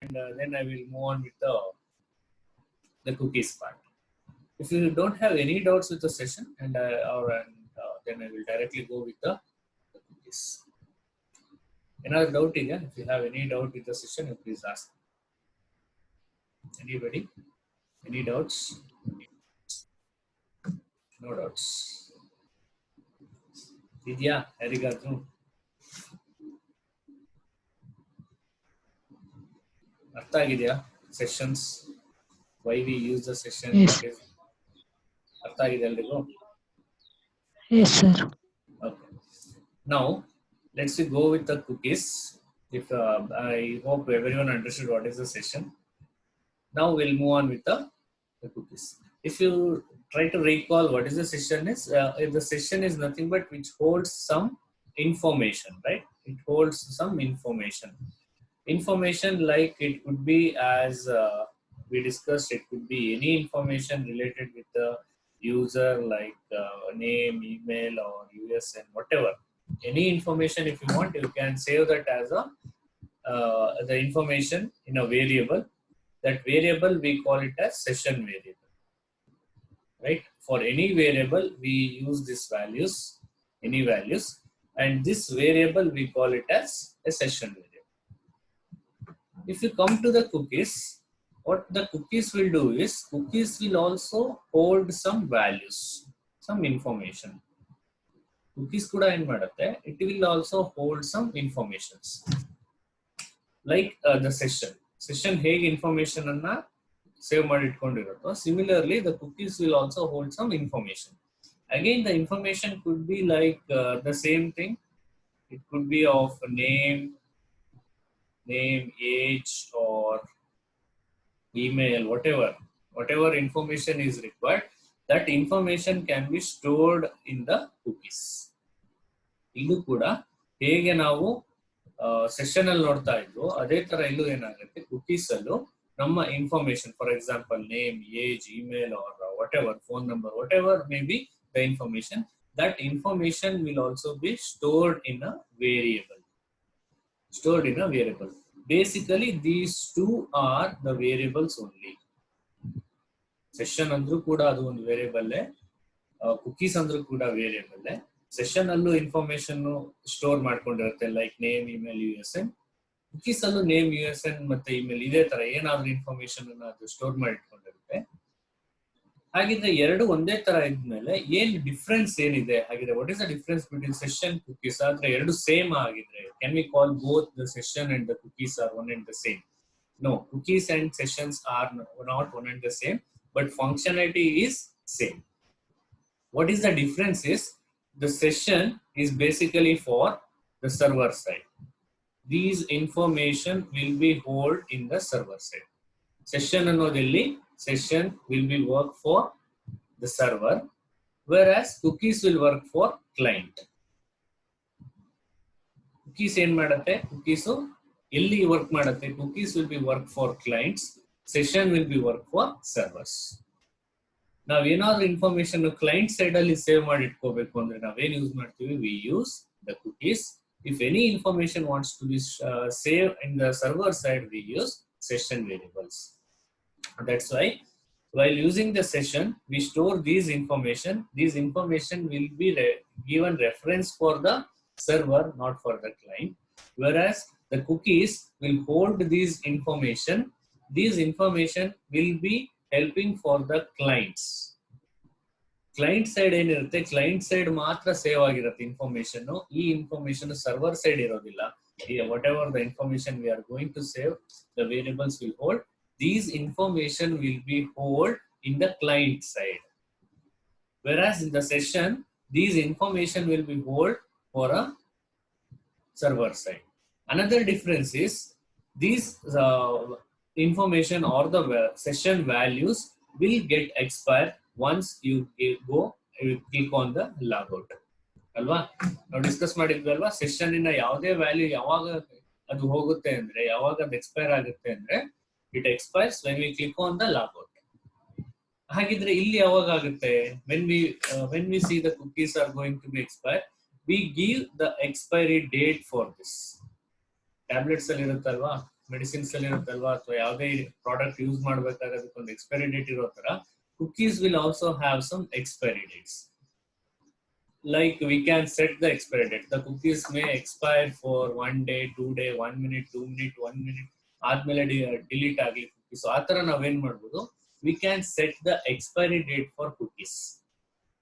and then I will move on with the cookies part. If you don't have any doubts with the session, and then I will directly go with the cookies. Another doubt again, if you have any doubt with the session, please ask. Anybody? Any doubts? No doubts. Vidya, arigato. ಅರ್ಥ ಆಗಿದೆಯಾ sessions why we use the session ಅರ್ಥ ಆಗಿದೆ ಎಲ್ರಿಗೂ Yes, sir. Okay. Now let's go with the cookies. If I hope everyone understood what is the session. Now we'll move on with the cookies. If you try to recall what is the session is, if the session is nothing but which holds some information, right? It holds some information. Information like it could be, as we discussed, it could be any information related with the user, like name, email, or USN, whatever. Any information, if you want, you can save that as the information in a variable. That variable we call it as session variable, right? For any variable we use these values, any values, and this variable we call it as a session variable. If you come to the cookies, what the cookies will do is, cookies will also hold some values, some information. Cookies kuda en madutte, it will also hold some informations. Like the session hege information anna save ಮಾಡಿ ಇಟ್ಕೊಂಡಿರುತ್ತೋ, similarly the cookies will also hold some information. Again, the information could be like the same thing. It could be of name, age, or email, whatever information is required, that information can be stored in the cookies. ಇದು ಕೂಡ ಹೇಗೆ ನಾವು session ಅಲ್ಲಿ ನೋಡ್ತಾ ಇದ್ವು, ಅದೇ ತರ ಇಲ್ಲೂ ಏನಾಗುತ್ತೆ, ಕುಕೀಸ್ ಅಲ್ಲೂ ನಮ್ಮ information, for example name, age, email, or whatever, phone number, whatever may be the information, that information will also be stored in a variable. Basically these two are the variables only. Session andru kuda adu ಒಂದು variable, cookies andru kuda variable. Session ಅಲ್ಲೂ information store ಮಾಡ್ಕೊಂಡಿರುತ್ತೆ, like name, email, USN. cookies ಅಲ್ಲೂ name, USN ಮತ್ತೆ email ಇದೇ ತರ ಏನಾದ್ರೂ information ಅನ್ನ ಅದು ಸ್ಟೋರ್ ಮಾಡಿ ಇಟ್ಕೊಂಡಿರುತ್ತೆ. ಹಾಗಿದ್ರೆ ಎರಡು ಒಂದೇ ತರ ಇದ್ಮೇಲೆ ಏನ್ ಡಿಫ್ರೆನ್ಸ್ ಏನಿದೆ? ಹಾಗಿದ್ರೆ what is the difference between session, cookies? ಆದ್ರೆ ಎರಡು ಸೇಮ್ ಆಗಿದ್ರೆ can we call both the session and the cookies are one and the same? No, cookies and sessions are not one and the same, but functionality is same. What is the difference is, the session is basically for the server side. These information will be held in the server side. Session ಅನ್ನೋದಲ್ಲಿ session will be work for the server, whereas cookies will work for client. Cookies ಏನ್ ಮಾಡುತ್ತೆ? cookies ಎಲ್ಲಿ work ಮಾಡುತ್ತೆ? cookies will be work for clients, session will be work for servers. ನಾವೇನಾದ್ರೂ information client side ಅಲ್ಲಿ save ಮಾಡಿ ಇಟ್ಕೋಬೇಕು ಅಂದ್ರೆ ನಾವೇನ್ ಯೂಸ್ ಮಾಡ್ತೀವಿ? we use the cookies. If any information wants to be saved in the server side, we use session variables. That's why while using the session, we store these information. These information will be given reference for the server, not for the client. Whereas the cookies will hold these information. These information will be helping for the clients. Client side ಏನಿರುತ್ತೆ, client side ಮಾತ್ರ save ಆಗಿರುತ್ತೆ information. ಈ information server side ಇರೋದಿಲ್ಲ. Whatever the information we are going to save, the variables will hold. These information will be hold in the client side, whereas in the session these information will be hold for a server side. Another difference is, these information or the session values will get expired once you click on the logout. ಅಲ್ವಾ? ನಾವು discuss ಮಾಡಿದ್ವಿ ಅಲ್ವಾ, session ಇನ ಯಾವುದೇ value ಯಾವಾಗ ಅದು ಹೋಗುತ್ತೆ ಅಂದ್ರೆ, ಯಾವಾಗ ಅದು ಎಕ್ಸ್ಪೈರ್ ಆಗುತ್ತೆ ಅಂದ್ರೆ, it expires when we click on the logout. ಹಾಗಿದ್ರೆ ಇಲ್ಲಿ ಯಾವಾಗ ಆಗುತ್ತೆ? when we see the cookies are going to be expired, we give the expiry date for this. Tablets ಅಲ್ಲಿ ಇರುತ್ತಲ್ವಾ, ಮೆಡಿಸಿನ್ಸ್ ಅಲ್ಲಿ ಇರುತ್ತಲ್ವಾ ಅಥವಾ ಯಾವುದೇ ಪ್ರಾಡಕ್ಟ್ ಯೂಸ್ ಮಾಡ್ಬೇಕಾದ್ರೆ ಅದಕ್ಕೊಂದು ಎಕ್ಸ್ಪೈರಿ ಡೇಟ್ ಇರೋ ತರ cookies will also have some expiry dates. Like we can set the expiry date. The cookies may expire for 1 day, 2 day, 1 minute, 2 minute, 1 minute. ಆದ್ಮೇಲೆ ಡಿಲೀಟ್ ಆಗಲಿ ಕುಕೀಸ್. ಆ ತರ ನಾವೇನ್ ಮಾಡ್ಬೋದು, we can set the expiry date for cookies.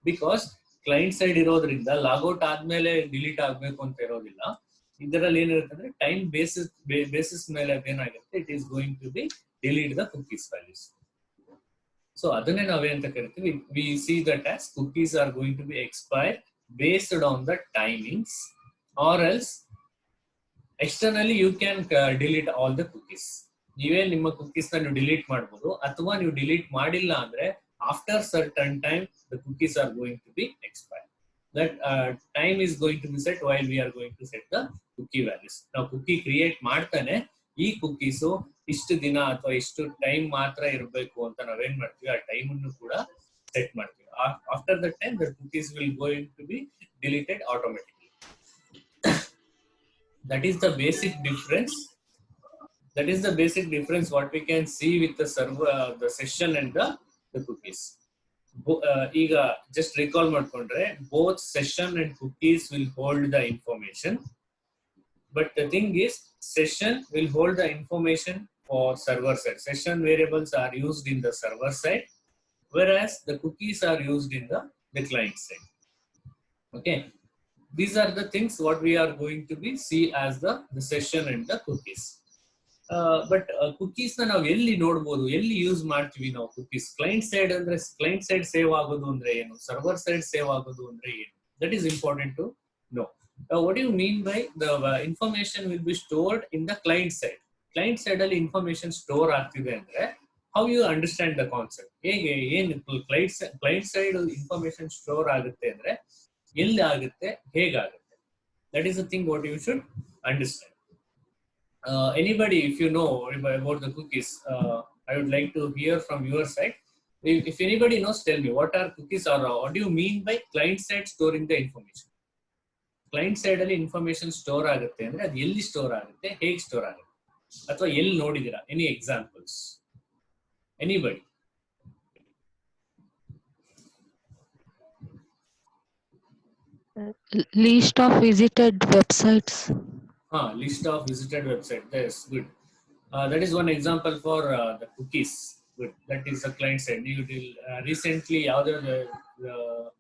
Because client side ಇರೋದ್ರಿಂದ logout ಆದ್ಮೇಲೆ delete ಆಗ್ಬೇಕು ಅಂತ ಇರೋದಿಲ್ಲ. ಇದರಲ್ಲಿ ಏನಿರುತ್ತೆ ಅಂದ್ರೆ ಟೈಮ್ ಬೇಸಿಸ್ ಮೇಲೆ ಅದೇನಾಗಿರುತ್ತೆ, it is going to be delete the cookies values. So ಅದನ್ನೇ ನಾವೇನಂತ ಕರಿತೀವಿ, we see that as cookies are going to be expire based on the timings, or else externally you can delete all the cookies. ನೀವೇ ನಿಮ್ಮ cookies ನ ನೀವು delete ಮಾಡಬಹುದು, ಅಥವಾ ನೀವು ಡಿಲೀಟ್ ಮಾಡಿಲ್ಲ ಅಂದ್ರೆ after certain time the cookies are going to be expire. That time is going to be set while we are going to set the cookie values. ನಾವು ಕುಕಿ ಕ್ರಿಯೇಟ್ ಮಾಡ್ತಾನೆ ಈ ಕುಕೀಸು ಇಷ್ಟು ದಿನ ಅಥವಾ ಇಷ್ಟು ಟೈಮ್ ಮಾತ್ರ ಇರಬೇಕು ಅಂತ ನಾವೇನ್ ಮಾಡ್ತೀವಿ, ಆ ಟೈಮ್ ಅನ್ನು ಕೂಡ ಸೆಟ್ ಮಾಡ್ತೀವಿ. After that time the cookies will going to be deleted automatically. That is the basic difference. That is the basic difference what we can see with the server, the session and the cookies. ಈಗ just recall ಮಾಡ್ಕೊಂಡ್ರೆ both session and cookies will hold the information. But the thing is, session will hold the information for server side. Session variables are used in the server side, whereas the cookies are used in the client side. Okay. These are the things what we are going to be see as the session and the cookies. But cookies na ನಾವು ಎಲ್ಲಿ ನೋಡಬಹುದು, ಎಲ್ಲಿ use ಮಾಡ್ತೀವಿ ನಾವು cookies? Client side ಅಂದ್ರೆ client side save ಆಗೋದು ಅಂದ್ರೆ ಏನು, ಸರ್ವರ್ ಸೈಡ್ ಸೇವ್ ಆಗೋದು ಅಂದ್ರೆ ಏನು? That is important to know. What do you mean by the information will be stored in the client side? Client side ಅಲ್ಲಿ information store ಆಗ್ತಿದೆ ಅಂದ್ರೆ how you understand the concept? ಹೇಗೆ ಏನು client side information store ಆಗುತ್ತೆ ಅಂದ್ರೆ ಎಲ್ಲಿ ಆಗುತ್ತೆ, ಹೇಗಾಗುತ್ತೆ? That is the thing what you should understand. Anybody, if you know about the cookies, I would like to hear from your side. If anybody knows, tell me what are cookies, or what do you mean by client side storing the information? Client side ಅಲ್ಲಿ information store ಆಗುತ್ತೆ ಅಂದ್ರೆ ಅದು ಎಲ್ಲಿ store ಆಗುತ್ತೆ, ಹೇಗೆ store ಆಗುತ್ತೆ, ಅಥವಾ ಎಲ್ಲಿ ನೋಡಿದಿರಾ? Any examples? Anybody? List of visited websites. List of visited website. That's good. That is one example for the cookies. Good. That is the client side. You will recently ಯಾವ್ದಾದ್ರು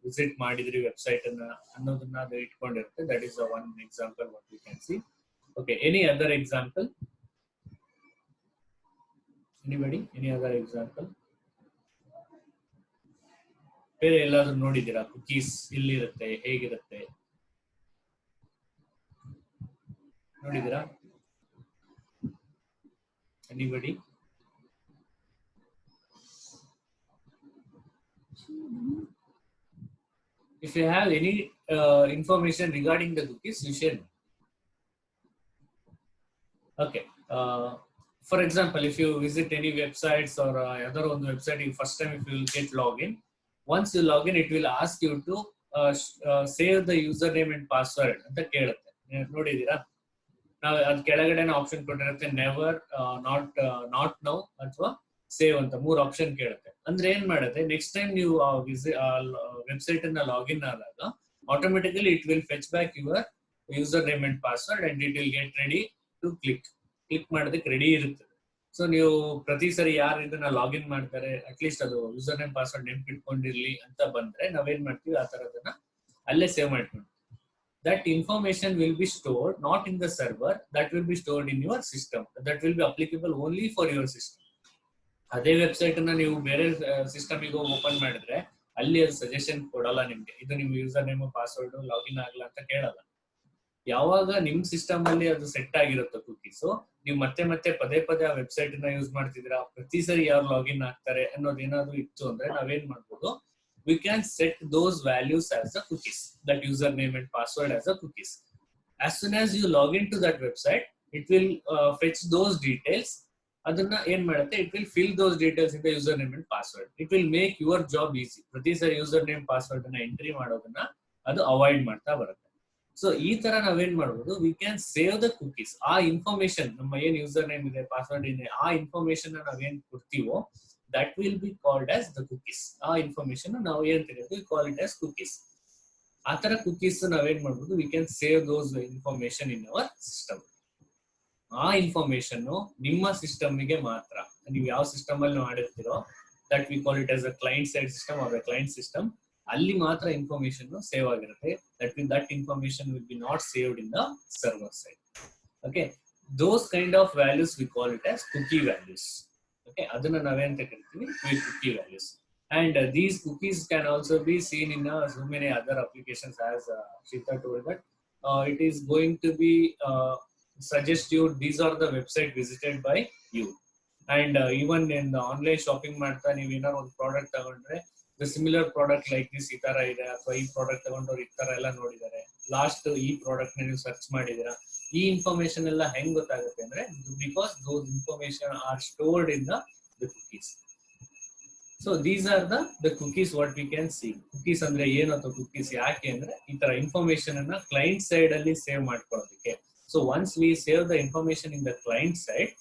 visit ಮಾಡಿದ್ರಿ website ಅನ್ನ ಅನ್ನೋದನ್ನ ಅದು ಇಟ್ಕೊಂಡಿರುತ್ತೆ. That is the one example what we can see. Okay. Any other example? Anybody? Any other example? ಬೇರೆ ಎಲ್ಲಾದ್ರೂ ನೋಡಿದ್ದೀರಾ cookies ಎಲ್ಲಿರುತ್ತೆ, ಹೇಗಿರುತ್ತೆ ನೋಡಿದ್ದೀರಾ? Anybody? If you have any information regarding the cookies, you share. Okay. For example, if you visit any websites or other on the website, you first time if you will get login. Once you log in, it will ask you to save the username and password ಅಂತ ಕೇಳುತ್ತೆ. ನೋಡಿದೀರಾ? ನಾವು ಅದ್ ಕೆಳಗಡೆ option ಕೊಟ್ಟಿರುತ್ತೆ, never, not now ಅಥವಾ save ಅಂತ 3 option ಕೇಳುತ್ತೆ. ಅಂದ್ರೆ ಏನ್ ಮಾಡುತ್ತೆ, ನೆಕ್ಸ್ಟ್ ಟೈಮ್ ನೀವು ವೆಬ್ಸೈಟ್ ಅನ್ನ ಲಾಗಿನ್ ಆದಾಗ automatically it will fetch back your user name and password and it will get ready to click ಮಾಡೋದಕ್ಕೆ ರೆಡಿ ಇರುತ್ತೆ. ಸೊ ನೀವು ಪ್ರತಿ ಸರಿ ಯಾರು ಇದನ್ನ ಲಾಗಿನ್ ಮಾಡ್ತಾರೆ, ಅಟ್ಲೀಸ್ಟ್ ಅದು ಯೂಸರ್ ನೇಮ್ ಪಾಸ್ವರ್ಡ್ ನೆನ್ಪಿಟ್ಕೊಂಡಿರ್ಲಿ ಅಂತ ಬಂದ್ರೆ ನಾವೇನ್ ಮಾಡ್ತೀವಿ, ಆ ತರದನ್ನ ಅಲ್ಲೇ ಸೇವ್ ಮಾಡ್ಕೊಂಡು that information will be stored not in the server, that will be stored in your system, that will be applicable only for your system. ಅದೇ ವೆಬ್ಸೈಟ್ ಅನ್ನ ನೀವು ಬೇರೆ ಸಿಸ್ಟಮ್ ಗೆ ಓಪನ್ ಮಾಡಿದ್ರೆ ಅಲ್ಲಿ ಅದು ಸಜೆಷನ್ ಕೊಡಲ್ಲ ನಿಮ್ಗೆ, ಇದು ನಿಮ್ ಯೂಸರ್ ನೇಮ್ ಪಾಸ್ವರ್ಡ್ ಲಾಗಿನ್ ಆಗಲ್ಲ ಅಂತ ಕೇಳಲ್ಲ. ಯಾವಾಗ ನಿಮ್ ಸಿಸ್ಟಮ್ ಅಲ್ಲಿ ಅದು ಸೆಟ್ ಆಗಿರುತ್ತೆ ಕುಕೀಸ್, ನೀವು ಮತ್ತೆ ಪದೇ ಆ ವೆಬ್ಸೈಟ್ ನ ಯೂಸ್ ಮಾಡ್ತಿದ್ದೀರಾ, ಪ್ರತಿ ಸರಿ ಯಾರು ಲಾಗಿನ್ ಆಗ್ತಾರೆ ಅನ್ನೋದೇನಾದ್ರು ಇತ್ತು ಅಂದ್ರೆ ನಾವೇನ್ ಮಾಡ್ಬೋದು, we can set those values as the cookies, that username and password as the cookies. As soon as you log into that website, it will fetch those details. Adanna ಏನು ಮಾಡುತ್ತೆ, it will fill those details in the username and password. It will make your job easy. ಪ್ರತಿ ಸರಿ username password ಅನ್ನ entry ಮಾಡೋದನ್ನ ಅದು avoid ಮಾಡ್ತಾ ಬರುತ್ತೆ. So ಈ ತರ ನಾವೇನ್ ಮಾಡ್ಬೋದು, we can save the cookies. ಆ ಇನ್ಫಾರ್ಮೇಶನ್, ನಮ್ಮ ಏನ್ ಯೂಸರ್ ನೇಮ್ ಇದೆ, ಪಾಸ್ವರ್ಡ್ ಇದೆ, ಆ ಇನ್ಫಾರ್ಮೇಶನ್ ನಾವೇನ್ ಕೊಡ್ತೀವೋ that will be called as the cookies. ಆ ಇನ್ಫಾರ್ಮೇಶನ್ ನಾವು ಏನ್ ತೆಗೆದು ಕಾಲ್ ಇಟ್ ಆಸ್ ಕುಕೀಸ್. ಆ ತರ ಕುಕೀಸ್ ನಾವೇನ್ ಮಾಡ್ಬೋದು, we can save those information in our system. ಆ ಇನ್ಫಾರ್ಮೇಶನ್ ನಿಮ್ಮ ಸಿಸ್ಟಮ್ ಗೆ ಮಾತ್ರ, ನೀವು ಯಾವ ಸಿಸ್ಟಮ್ ಅಲ್ಲಿ ಮಾಡಿರ್ತೀರೋ that we call it as a client side system or client system, ಅಲ್ಲಿ ಮಾತ್ರ ಇನ್ಫಾರ್ಮೇಶನ್ ಸೇವ್ ಆಗಿರುತ್ತೆ. That information will be not saved in the server side. Okay, those kind of values we call it as cookie values. Okay, ಅದನ್ನ ನಾವೇಂತ ಕರಿತೀವಿ, cookie values. And these cookies can also be seen in so many other applications, as Shita told that it is going to be suggest you these are the website visited by you. And even in the online shopping ಮಾಡ್ತಾ ನೀವು ಏನಾದ್ರು ಒಂದು product ತಗೊಂಡ್ರೆ, the similar product like this ಈ ತರ ಇದೆ, ಅಥವಾ ಈ ಪ್ರಾಡಕ್ಟ್ ತಗೊಂಡವ್ರು ಈ ತರ ಎಲ್ಲ ನೋಡಿದ್ದಾರೆ, ಲಾಸ್ಟ್ ಈ ಪ್ರಾಡಕ್ಟ್ ನೀವು ಸರ್ಚ್ ಮಾಡಿದೀರಾ, ಈ ಇನ್ಫಾರ್ಮೇಶನ್ ಎಲ್ಲ ಹೆಂಗ್ ಗೊತ್ತಾಗುತ್ತೆ ಅಂದ್ರೆ, because those information are stored in the cookies. So these are the cookies what we can see. Cookies ಅಂದ್ರೆ ಏನು ಅಥವಾ cookies ಯಾಕೆ ಅಂದ್ರೆ, ಈ ತರ ಇನ್ಫಾರ್ಮೇಶನ್ ಅನ್ನ ಕ್ಲೈಂಟ್ ಸೈಡ್ ಅಲ್ಲಿ ಸೇವ್ ಮಾಡ್ಕೊಳ್ಳೋದಕ್ಕೆ. So once we save the information in the client side,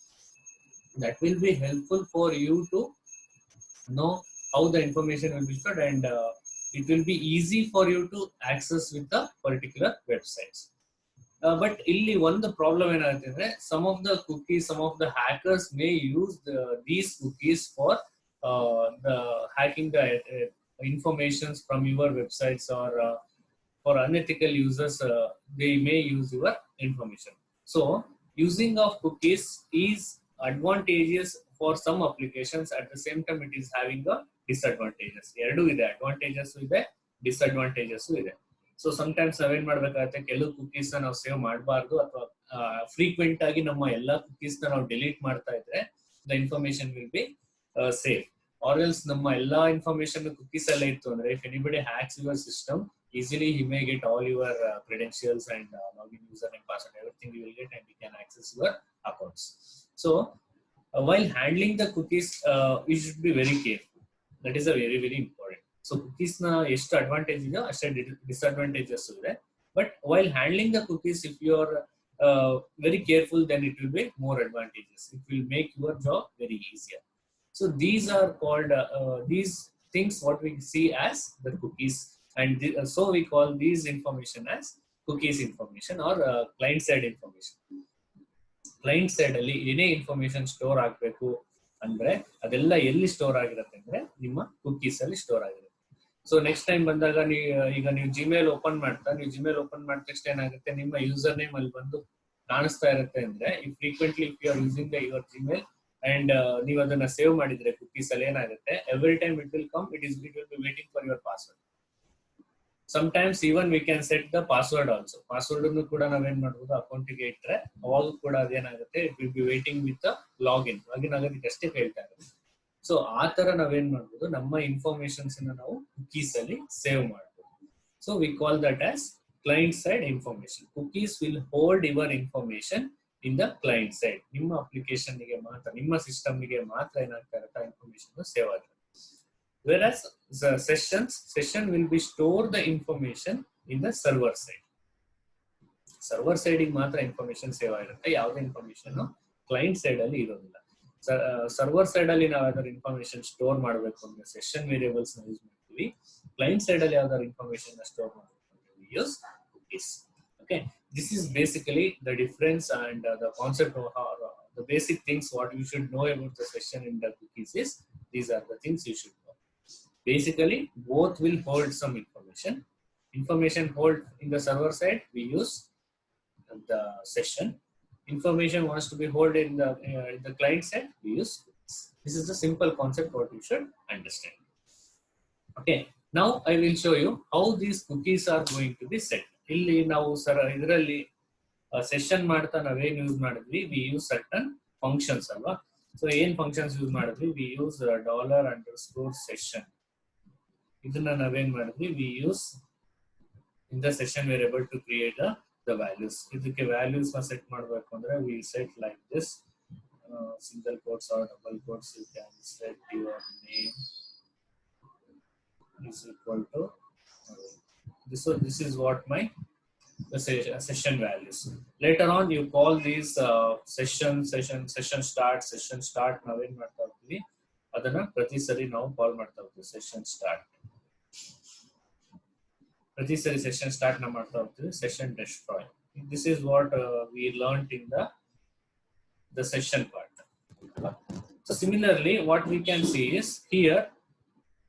that will be helpful for you to know how the information will be stored, and it will be easy for you to access with the particular websites. But ಇಲ್ಲಿ ಒಂದು problem ಏನಾಗುತ್ತೆ ಅಂದ್ರೆ, some of the cookies, some of the hackers may use these cookies for the hacking the informations from your websites, or for unethical users they may use your information. So using of cookies is advantageous for some applications, at the same time it is having a disadvantages. ಎರಡು ಇದೆ, advantages ಇದೆ, disadvantages ಇದೆ. So sometimes ನಾವೇನ್ ಮಾಡ್ಬೇಕಾಗತ್ತೆ, ಕೆಲವು cookies ನಾವು save ಮಾಡಬಾರ್ದು, ಅಥವಾ ಫ್ರೀಕ್ವೆಂಟ್ ಆಗಿ ನಮ್ಮ ಎಲ್ಲಾ ಕುಕೀಸ್ ನಾವು ಡಿಲೀಟ್ ಮಾಡ್ತಾ ಇದ್ರೆ the information will B save. Or else ನಮ್ಮ ಎಲ್ಲಾ ಇನ್ಫಾರ್ಮೇಶನ್ ಕುಕೀಸ್ ಅಲ್ಲೇ ಇತ್ತು ಅಂದ್ರೆ, if anybody hacks your system, easily he may get all your credentials and login, username, password, everything he will get, and he can access your accounts. So while handling the cookies, we should be very careful. That is a very very important. So cookies na ಎಷ್ಟು advantage ಇದೆಯೋ ಅಷ್ಟೇ disadvantages ಇದೆ. But while handling the cookies, if you are very careful, then it will be more advantageous. It will make your job very easier. So these are called these things what we see as the cookies, and so we call these information as cookies information, or client side information. Client side ಅಲ್ಲಿ ಏನೇ information store ಆಗಬೇಕು ಅಂದ್ರೆ ಅದೆಲ್ಲ ಎಲ್ಲಿ store ಆಗಿರುತ್ತೆ ಅಂದ್ರೆ ನಿಮ್ಮ cookies ಅಲ್ಲಿ ಸ್ಟೋರ್ ಆಗಿರುತ್ತೆ. ಸೊ ನೆಕ್ಸ್ಟ್ ಟೈಮ್ ಬಂದಾಗ ಈಗ ನೀವು ಜಿಮೇಲ್ ಓಪನ್ ಮಾಡಿದ ತಕ್ಷಣ ಏನಾಗುತ್ತೆ, ನಿಮ್ಮ ಯೂಸರ್ ನೇಮ್ ಅಲ್ಲಿ ಬಂದು ಕಾಣಿಸ್ತಾ ಇರುತ್ತೆ ಅಂದ್ರೆ, frequently if you are using your Gmail and ನೀವು ಅದನ್ನ ಸೇವ್ ಮಾಡಿದ್ರೆ ಕುಕೀಸ್ ಅಲ್ಲಿ ಏನಾಗುತ್ತೆ, every time it will come, it will be waiting for your password. Sometimes even we can set the password also. Password ಅನ್ನು ಕೂಡ ನಾವೇನ್ ಮಾಡ್ಬೋದು, ಅಕೌಂಟಿಗೆ ಇಟ್ಟರೆ ಅವಾಗ ಕೂಡ ಅದೇನಾಗುತ್ತೆ, it will be waiting with login ಆಗೋದಕ್ಕೆ ಅಷ್ಟೇ ಕೇಳ್ತಾ ಇರುತ್ತೆ. ಸೊ ಆ ತರ ನಾವೇನ್ ಮಾಡ್ಬೋದು, ನಮ್ಮ ಇನ್ಫಾರ್ಮೇಶನ್ಸ್ ನಾವು ಕುಕೀಸ್ ಅಲ್ಲಿ ಸೇವ್ ಮಾಡ್ಬೋದು. So we call that as client side information. Cookies will hold your information in the client side. ನಿಮ್ಮ ಅಪ್ಲಿಕೇಶನ್ ಗೆ ಮಾತ್ರ, ನಿಮ್ಮ ಸಿಸ್ಟಮ್ ಗೆ ಮಾತ್ರ ಏನಾಗ್ತಾ ಇರುತ್ತೆ, ಇನ್ಫಾರ್ಮೇಶನ್ ಸೇವ್ ಆಗುತ್ತೆ. Whereas the session will be store the information in the server side. Server side ಗೆ ಮಾತ್ರ ಇನ್ಫಾರ್ಮೇಶನ್ ಸೇವ್ ಆಗಿರುತ್ತೆ, ಯಾವುದೇ ಇನ್ಫಾರ್ಮೇಶನ್ ಕ್ಲೈಂಟ್ ಸೈಡ್ ಅಲ್ಲಿ ಇರೋದಿಲ್ಲ. ಸರ್ವರ್ ಸೈಡ್ ಅಲ್ಲಿ ನಾವು ಯಾವ್ದಾದ್ರು ಇನ್ಫಾರ್ಮೇಶನ್ ಸ್ಟೋರ್ ಮಾಡಬೇಕು ಅಂದ್ರೆ ಸೆಷನ್ ವೇರಿಯೇಬಲ್ಸ್ ನ ಯೂಸ್ ಮಾಡ್ತೀವಿ. ಕ್ಲೈಂಟ್ ಸೈಡ್ ಅಲ್ಲಿ ಯಾವ್ದಾದ್ರು ಇನ್ಫಾರ್ಮೇಶನ್ ಸ್ಟೋರ್ ಮಾಡಬೇಕು ಅಂದ್ರೆ use cookies. Okay, this is basically the difference, and the concept of the basic things what you should know about the session in the cookies is, these are the things you should know. Basically both will hold some information hold in the server side, we use the session. Information wants to be held in the client side, we use cookies. This is the simple concept what you should understand. Okay, now I will show you how these cookies are going to be set. ಇಲ್ಲಿ ನಾವು ಇದರಲ್ಲಿ session ಮಾಡ್ತಾ ನಾವೇನ್ use ಮಾಡಿದ್ವಿ, we use certain functions ಅಲ್ವಾ. So ಏನ್ functions use ಮಾಡಿದ್ವಿ, we use $_session. ಇದನ್ನ ನಾವೇನ್ ಮಾಡಿದ್ವಿ, we use in the session variable to create the values. ಇದಕ್ಕೆ ವ್ಯಾಲ್ಯೂಸ್ ನ ಸೆಟ್ ಮಾಡಬೇಕು ಅಂದ್ರೆ we set like this, single quotes or double quotes. You can set your name is equal to this. So this is what my the session values. Later on, you call these session start. ನಾವೇನ್ ಮಾಡ್ತಾ ಹೋಗ್ತೀವಿ ಅದನ್ನ ಪ್ರತಿ ಸರಿ ನಾವು ಕಾಲ್ ಮಾಡ್ತಾ ಹೋಗ್ತೀವಿ session start. ಪ್ರತಿ ಸರಿ ಸೆಷನ್ ಸ್ಟಾರ್ಟ್ ನ ಮಾಡ್ತಾ ಹೋಗ್ತೀವಿ session destroy. This is what we learned in the session part. So similarly, what we can see is here,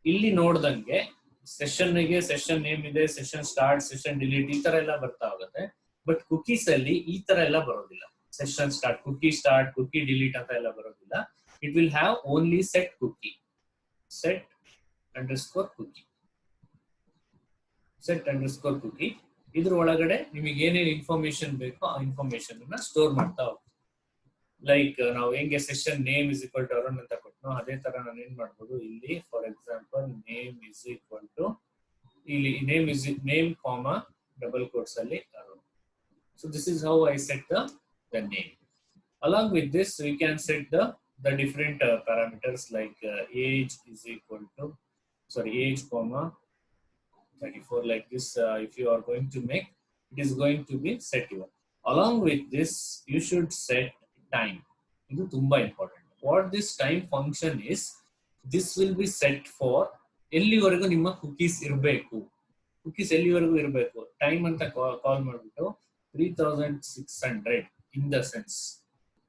ಇಲ್ಲಿ ನೋಡ್ದಂಗೆ ಸೆಷನ್ ಗೆ ಸೆಷನ್ ನೇಮ್ ಇದೆ, ಸೆಷನ್ ಸ್ಟಾರ್ಟ್, ಸೆಷನ್ ಡಿಲೀಟ್ ಈ ತರ ಎಲ್ಲ ಬರ್ತಾ ಹೋಗುತ್ತೆ. ಬಟ್ ಕುಕೀಸ್ ಅಲ್ಲಿ ಈ ತರ ಎಲ್ಲ ಬರೋದಿಲ್ಲ. ಸೆಷನ್ ಸ್ಟಾರ್ಟ್, ಕುಕಿ ಡಿಲೀಟ್ ಅಂತ ಎಲ್ಲ ಬರೋದಿಲ್ಲ. It will have only set cookie, set underscore cookie. ಇದ್ರ ಒಳಗಡೆ ನಿಮಗೆ ಏನೇನು ಇನ್ಫಾರ್ಮೇಶನ್ ಬೇಕೋ ಆ ಇನ್ಫಾರ್ಮೇಶನ್ ಅನ್ನ ಸ್ಟೋರ್ ಮಾಡ್ತಾ ಹೋಗ್ತೀವಿ. ಲೈಕ್ ನಾವು ಹೆಂಗೆ session name is equal to Arun ಅಂತ ಕೊಟ್ಟನೋ ಅದೇ ತರ ನಾನು ಏನ್ ಮಾಡ್ಬೋದು ಇಲ್ಲಿ for example name is equal to ಇಲ್ಲಿ ನೇಮ್ ಕಾಮಾ ಡಬಲ್ ಕೋಟ್ಸ್ ಅಲ್ಲಿ Arun. So this is how I set the name. Along with this, we can set the different parameters like age is equal to age comma 34 like this. If you are going to make, it is going to be set here. Along with this, you should set time. It is tumba important. What this time function is, this will be set for ಎಲ್ಲಿವರೆಗೂ ನಿಮ್ಮ cookies ಇರಬೇಕು. Cookies ಎಲ್ಲಿವರೆಗೂ ಇರಬೇಕು time ಅಂತ ಕಾಲ್ ಮಾಡಿಬಿಟ್ಟು 3600 ಇನ್ the sense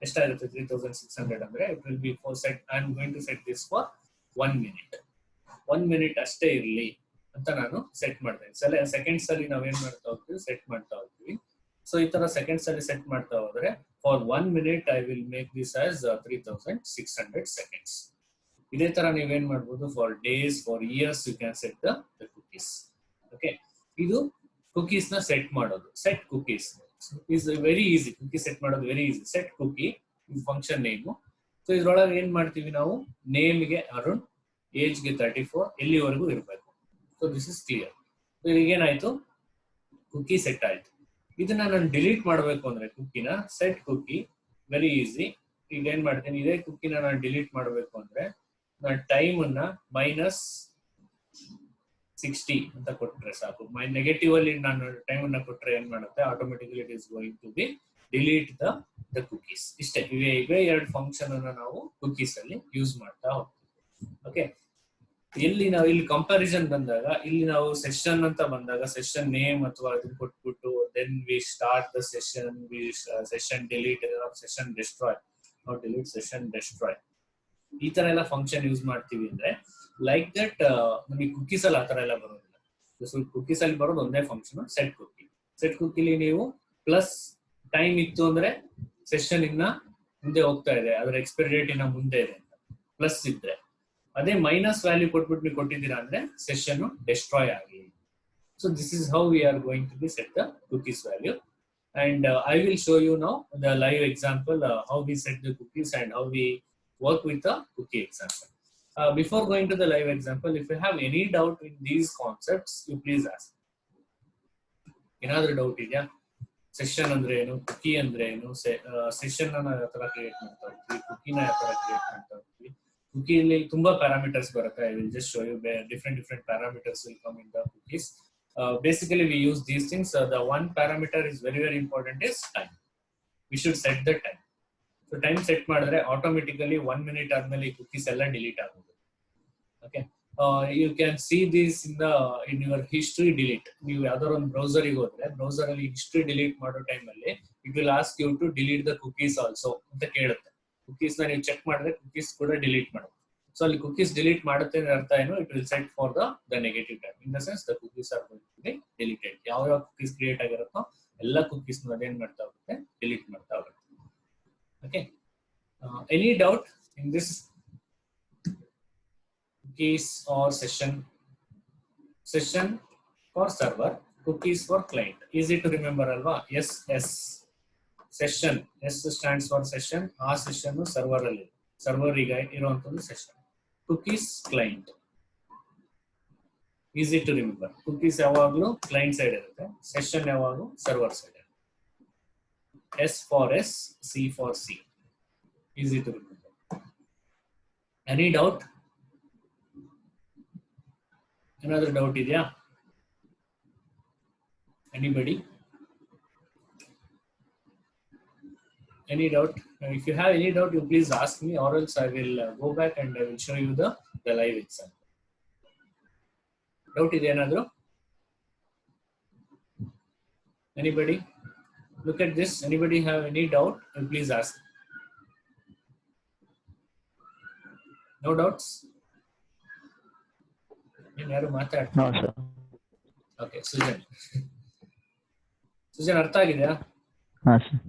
ಎಷ್ಟಾಗುತ್ತೆ 3600 ಅಂದ್ರೆ it will be for set. I am going to set this for 1 minute. 1 minute ಅಷ್ಟೇ ಇರಲಿ ಅಂತ ನಾನು ಸೆಟ್ ಮಾಡ್ತೇನೆ. ಸೆಕೆಂಡ್ಸ್ ಅಲ್ಲಿ ನಾವೇನ್ ಮಾಡ್ತಾ ಹೋಗ್ತೀವಿ ಸೆಟ್ ಮಾಡ್ತಾ ಹೋಗ್ತೀವಿ. ಸೊ ಈ ತರ ಸೆಕೆಂಡ್ಸ್ ಅಲ್ಲಿ ಸೆಟ್ ಮಾಡ್ತಾ ಹೋದ್ರೆ for 1 minute I will make this as 3600 seconds. ಇದೇ ತರ ನೀವೇನ್ ಮಾಡ್ಬೋದು for days, for years you can set the cookies. Okay, ಇದು ಕುಕೀಸ್ ನ ಸೆಟ್ ಮಾಡೋದು. Set cookies is very easy. Cookies set ಮಾಡೋದು very easy. Set cookie function name. So ಇದ್ರೊಳಗೆ ಏನ್ ಮಾಡ್ತೀವಿ ನಾವು ನೇಮ್ ಗೆ ಅರುಣ್, ಏಜ್ ಗೆ 34 ಎಲ್ಲಿವರೆಗೂ ಇರಬೇಕು. So this is clear. So ಈಗೇನಾಯ್ತು ಕುಕಿ ಸೆಟ್ ಆಯ್ತು. ಇದನ್ನ ನಾನು ಡಿಲೀಟ್ ಮಾಡಬೇಕು ಅಂದ್ರೆ ಕುಕಿನ ಸೆಟ್ ಕುಕಿ ವೆರಿ ಈಸಿ. ಈಗ ಏನ್ ಮಾಡ್ತೀನಿ ಇದೇ ಕುಕಿನ ನಾನು ಡಿಲೀಟ್ ಮಾಡಬೇಕು ಅಂದ್ರೆ ನಾನು ಟೈಮ್ ಅನ್ನ -60 ಅಂತ ಕೊಟ್ರೆ ಸಾಕು. ನೆಗೆಟಿವ್ ಅಲ್ಲಿ ನಾನು ಟೈಮ್ ಅನ್ನ ಕೊಟ್ರೆ ಏನ್ ಮಾಡುತ್ತೆ automatically it is going to be delete the cookies. ಇಷ್ಟೇ. ಇವೇ ಎರಡು ಫಂಕ್ಷನ್ ಅನ್ನ ನಾವು ಕುಕೀಸ್ ಅಲ್ಲಿ ಯೂಸ್ ಮಾಡ್ತಾ ಹೋಗ್ತೀವಿ. ಓಕೆ, ಇಲ್ಲಿ ಕಂಪ್ಯಾರಿಸನ್ ಬಂದಾಗ ಇಲ್ಲಿ ನಾವು ಸೆಷನ್ ಅಂತ ಬಂದಾಗ ಸೆಷನ್ ನೇಮ್ ಅಥವಾ ಅದನ್ನ ಕೊಟ್ಬಿಟ್ಟು then we start the session delete session destroy delete session destroy ಈ ತರ ಎಲ್ಲ ಫಂಕ್ಷನ್ ಯೂಸ್ ಮಾಡ್ತೀವಿ ಅಂದ್ರೆ ಲೈಕ್ ದಟ್ ನಮಗೆ ಕುಕೀಸ್ ಅಲ್ಲಿ ಆತರ ಎಲ್ಲ ಬರೋದಿಲ್ಲ. ಕುಕೀಸ್ ಅಲ್ಲಿ ಬರೋದು ಒಂದೇ ಫಂಕ್ಷನ್ ಸೆಟ್ ಕುಕಿ. ಸೆಟ್ ಕುಕಿಲಿ ನೀವು ಪ್ಲಸ್ ಟೈಮ್ ಇತ್ತು ಅಂದ್ರೆ ಸೆಷನ್ ಇನ್ನ ಮುಂದೆ ಹೋಗ್ತಾ ಇದೆ, ಅದರ ಎಕ್ಸ್ಪೈರಿ ಡೇಟ್ ಇನ್ನ ಮುಂದೆ ಇದೆ ಅಂತ ಪ್ಲಸ್ ಇದ್ರೆ, ಅದೇ ಮೈನಸ್ ವ್ಯಾಲ್ಯೂ ಕೊಟ್ಬಿಟ್ಟು ನೀವು ಕೊಟ್ಟಿದ್ದೀರಾ ಅಂದ್ರೆ ಸೆಷನ್ ಡೆಸ್ಟ್ರಾಯ್ ಆಗಿ. So this is how we are going to be set the cookies value. And I will show you now the live example how we set the cookies and how we work with the cookie example. Before going to the live example, if you have any doubt in these concepts, you please ask. Another doubt idya? Session andre enu, cookie andre enu, session na ಯಾವ ತರ create ಮಾಡ್ತಾ ಹೋಗ್ತೀವಿ, cookie na ಯಾವ ತರ create ಮಾಡ್ತಾ ಹೋಗ್ತೀವಿ. Cookie ಅಲ್ಲಿ ತುಂಬಾ parameters ಬರುತ್ತೆ. I will just show you different parameters will come in the cookies. Basically we use these things. The one parameter is very important is time. We should set the time. So time set ಮಾಡಿದ್ರೆ automatically 1 minute ಆದ್ಮೇಲೆ cookies ಎಲ್ಲ delete ಆಗುತ್ತೆ. Okay, you can see this in your history delete. ನೀವು ಯಾವ್ದಾದ್ರು ಒಂದು browser ಗೆ ಹೋದ್ರೆ browser ಅಲ್ಲಿ history delete ಮಾಡೋ ಟೈಮ್ ಅಲ್ಲಿ it will ask you to delete the cookies also ಅಂತ ಕೇಳುತ್ತೆ. cookies ನ ನೀವು ಚೆಕ್ ಮಾಡಿದ್ರೆ cookies ಕೂಡ delete ಮಾಡುತ್ತೆ. So ಅಲ್ಲಿ cookies delete ಮಾಡುತ್ತೆ ಅಂದ್ರೆ ಅರ್ಥ ಏನು, it will set for the negative time. In the sense the cookies are going to be deleted. ಯಾವ cookies create ಆಗಿರುತ್ತೋ ಎಲ್ಲ cookies ನ ಅದೇನ್ ಮಾಡ್ತಾ ಹೋಗುತ್ತೆ delete ಮಾಡ್ತಾ ಹೋಗುತ್ತೆ. Okay, any doubt in this cookies or session for server, cookies for client? Easy to remember alva. Yes, session, S stands for session. ಆ session server ಅಲ್ಲಿ server ಗೆ ಇರುವಂತದ್ದು session. Cookies client, easy to remember. Cookies ಯಾವಾಗಲೂ client side ಇರುತ್ತೆ, session ಯಾವಾಗಲೂ server side. S for S, C for C. Easy to remember. Any doubt? Another doubt idea? Anybody? Any doubt? If you have any doubt, you please ask me, or else I will go back and I will show you the live example. Doubt is another? Anybody? Look at this. Anybody have any doubt? Please ask. No doubts? No, sir. Okay, Sujan. Sujan, artha agidya? Sir.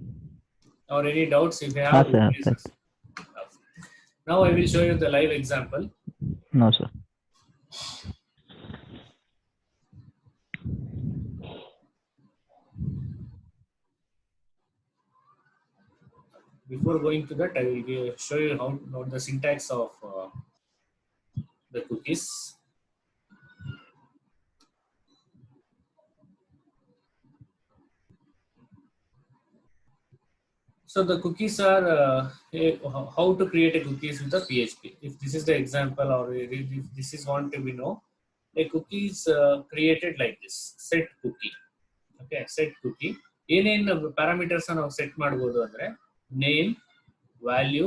Or any doubts if you have? Sir. Please ask. Now I will show you the live example. No, sir. Before going to that, I will show you how the syntax of the cookies. So the cookies are how to create a cookies with a PHP. If this is the example, or if this is want to be know, a cookie is created like this: set cookie. Okay, set cookie. ಏನೇನು parameters ನಾವು set ಮಾಡಬಹುದು ಅಂದ್ರೆ name, value,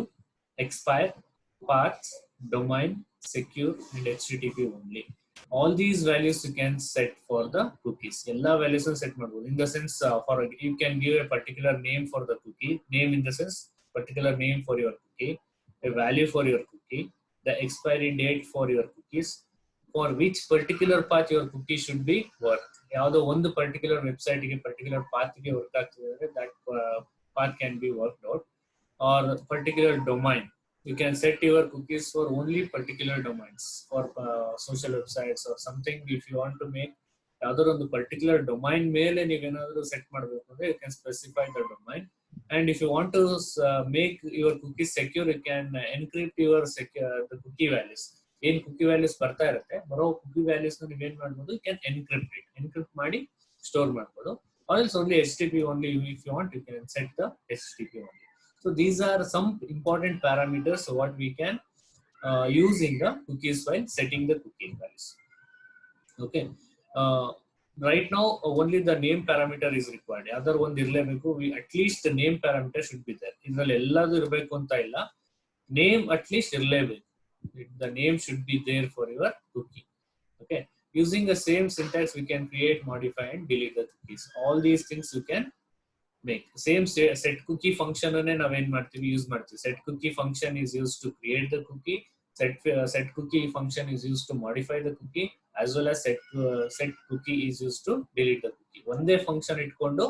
expire, path, domain, secure, and HTTP only. All these values you can set for the cookies. All values are set ಮಾಡಬಹುದು. In the sense, for you can give a particular name for the cookie. Name in the sense particular name for your cookie, a value for your cookie, the expiry date for your cookies, for which particular path your cookie should be work. ಯಾವುದೋ ಒಂದು particular website ಗೆ particular path ಗೆ work ಆಗ್ತಿದೆ, that path can be worked out. Or particular domain, you can set your cookies for only particular domains, for social websites or something. If you want to make other on the particular domain mail and you can set you can specify the domain. And if you want to make your cookies secure, you can encrypt your the cookie values. In cookie values ಬರ್ತಾ ಇರುತ್ತೆ, ಬರೋ cookie values ನ ನೀವು ಏನು ಮಾಡಬಹುದು, you can encrypt ಮಾಡಿ store ಮಾಡಬಹುದು. Or else only HTTP only, if you want you can set the HTTP only. So these are some important parameters what we can use in the cookies while setting the cookie values. Okay. Right now only the name parameter is required. Other one irlebeku, at least the name parameter should be there. Idralli elladu irbeku anta illa, name at least irlebeku. The name should be there for your cookie. Okay. Using the same syntax we can create, modify and delete the cookies. All these things you can make. Same set cookie function anne ನಾವು ಏನು ಮಾಡ್ತೀವಿ, use ಮಾಡ್ತೀವಿ. Set cookie function is used to create the cookie. Set cookie function is used to modify the cookie, as well as set cookie is used to delete the cookie. ಒಂದೇ function ಇಟ್ಕೊಂಡು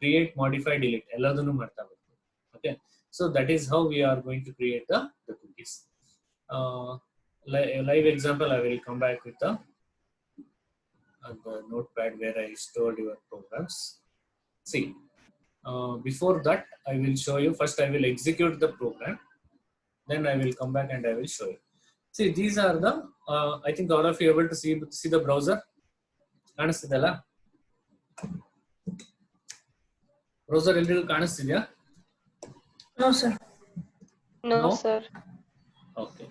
create, modify, delete ಎಲ್ಲದನ್ನು ಮಾಡ್ತಾ ಬರ್ತೀವಿ. Okay, so that is how we are going to create the cookies. Live example, I will come back with the notepad where I stored your programs. See, before that I will show you. First I will execute the program, then I will come back and I will show you. See, these are the I think all of you able to see the browser. ಕಾಣಿಸ್ತಿದೆಲ್ಲ? Browser ಎಲ್ರಿಗೂ ಕಾಣಿಸ್ತಿದ್ಯಾ? No, sir. No, No? sir. Okay.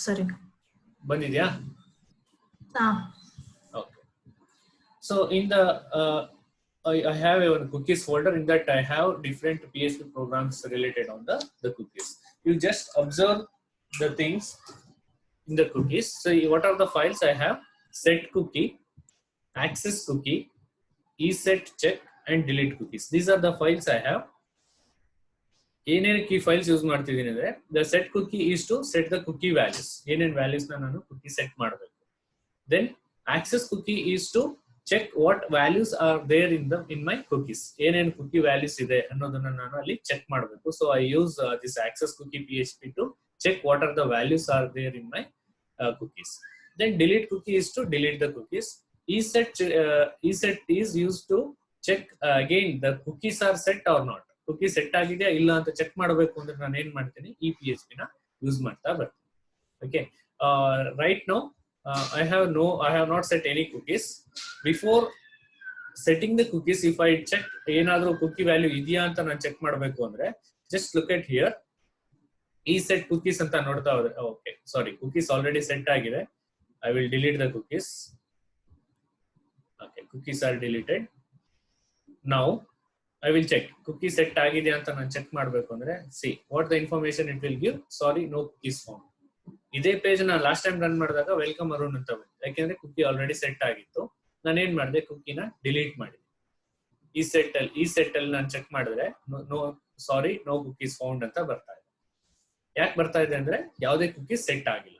Sorry. ಬಂದಿದ್ಯಾ? Ah. Okay. So in the I have a cookies folder. In that I have different PHP programs related on the cookies. You just observe the things in the cookies. So what are the files I have? Set cookie, access cookie, ESET check, and delete cookies. These are the files I have. ಏನೇನು key files use ಮಾಡ್ತಿದ್ದೀನಿ ಅಂದ್ರೆ, the set cookie is to set the cookie values. ಏನೇನು values ನಾನು cookie set ಮಾಡಬೇಕು. Then access cookie is to check what values are there in my cookies. ಏನೇನು cookie values ಇದೆ ಅನ್ನೋದನ್ನ ನಾನು ಅಲ್ಲಿ ಚೆಕ್ ಮಾಡಬೇಕು. So I use this access cookie PHP to check what are the values are there in my cookies. Then delete cookie is to delete the cookies. ESET is used to check again the cookies are set or not. Cookie set ಆಗಿದೆಯಾ ಇಲ್ಲ ಅಂತ check ಮಾಡಬೇಕು ಅಂದ್ರೆ ನಾನು ಏನು ಮಾಡ್ತೀನಿ, ಈ PHP ನ ಯೂಸ್ ಮಾಡ್ತಾ ಬರ್ತೀನಿ. Okay. Right now I have not set any cookies. Before setting the cookies, if I check ಏನಾದರೂ cookie value ಇದೆಯಾ ಅಂತ ನಾನು ಚೆಕ್ ಮಾಡಬೇಕು ಅಂದ್ರೆ, just look at here, ESET cookies ಅಂತ ನೋಡ್ತಾ ಹೋದ್ರೆ, okay, sorry, cookies already set ಆಗಿದೆ. I will delete the cookies. Okay, cookies are deleted. Now I will check cookie set ಆಗಿದೆ ಅಂತ ನಾನು ಚೆಕ್ ಮಾಡಬೇಕು ಅಂದ್ರೆ see what the information it will give. Sorry, no cookies found. ಇದೇ page ನಾನು last time run ಮಾಡಿದಾಗ welcome Arun ಅಂತ ಬಂತು, ಯಾಕೆಂದ್ರೆ ಕುಕ್ಕಿ ಆಲ್ರೆಡಿ ಸೆಟ್ ಆಗಿತ್ತು. ನಾನು ಏನ್ ಮಾಡಿದೆ, ಕುಕ್ಕಿನ ಡಿಲೀಟ್ ಮಾಡಿದೆ. ಈ ಸೆಟ್ ಅಲ್ಲಿ ನಾನು ಚೆಕ್ ಮಾಡಿದ್ರೆ no sorry no cookies found ಅಂತ ಬರ್ತಾ ಇದೆ. ಯಾಕೆ ಬರ್ತಾ ಇದೆ ಅಂದ್ರೆ ಯಾವುದೇ ಕುಕೀಸ್ ಸೆಟ್ ಆಗಿಲ್ಲ.